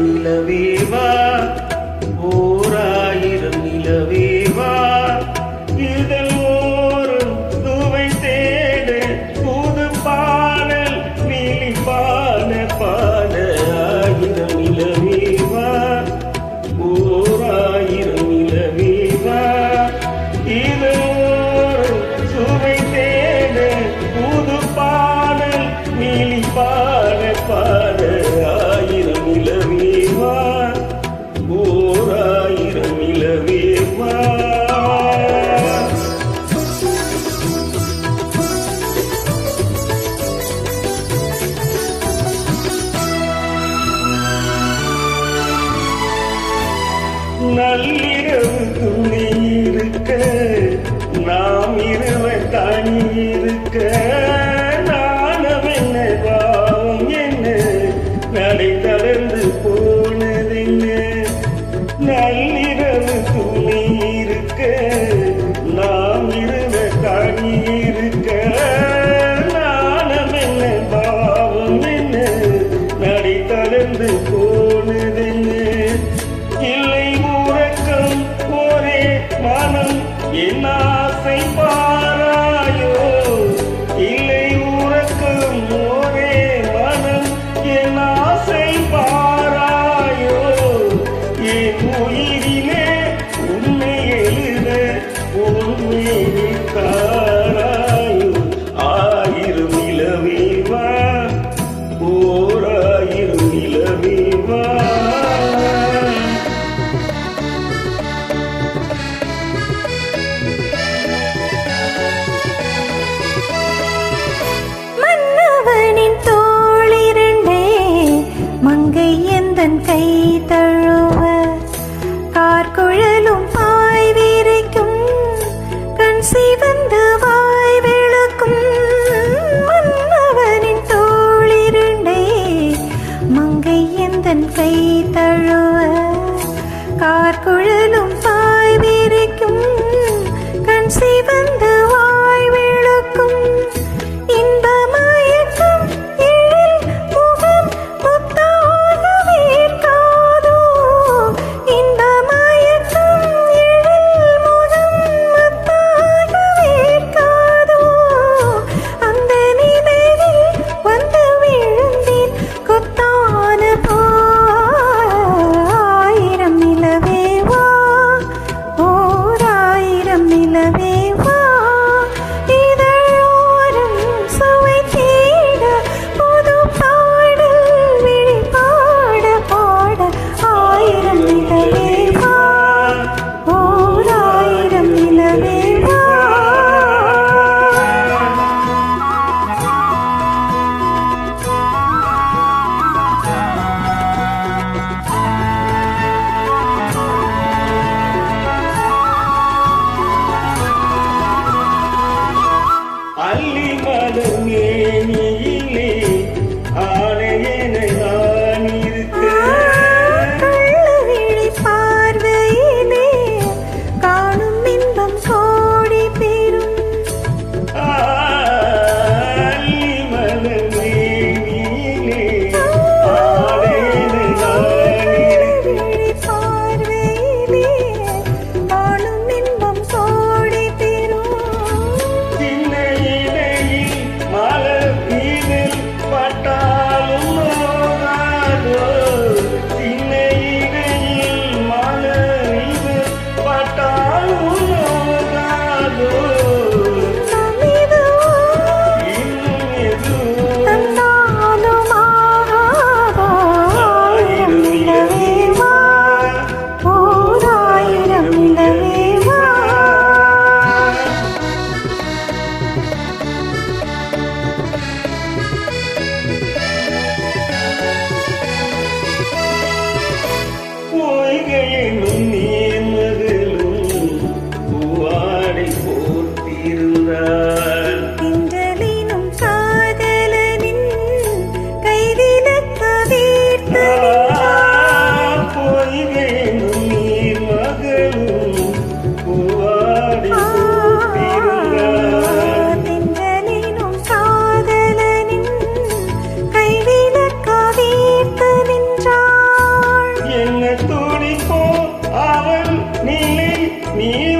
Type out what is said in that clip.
நிலவேவா ஓராயிரம் நிலவேவா இதழ் ஓரும் சுவை தேட புது பாடல் விழிப்பான பாட ஆயிரம் நிலவேவா ஓராயிரம் நிலவேவா இதழ் ஓரும் சுவை தேட புது பாடல் விழிப்பான பாட ஆயிரம் நிலவேவா ஓராயிரம் நிலவேவா நள்ளிரவு துணி இருக்க நாம் இருவர் தனி இருக்க நாணவென்ன பாவம் என்ன நடை தளர்ந்து போனதென்ன நள்ளிரவு துணி இருக்க நாம் இருவர் தனி இருக்க நாணவென்ன பாவம் என்ன நடை தளர்ந்து போனதென்ன இல்லை உறக்கம் ஒரே மனம் என் ஆசை பாராயோ இல்லை உறக்கம் ஒரே மனம் என் ஆசை பாராயோ என் உயிரிலே உண்மை எழுத உண்மை தாராயோ ஆயிரம் நிலவேவா ஓராயிரம் நிலவேவா கை தழுவ நீ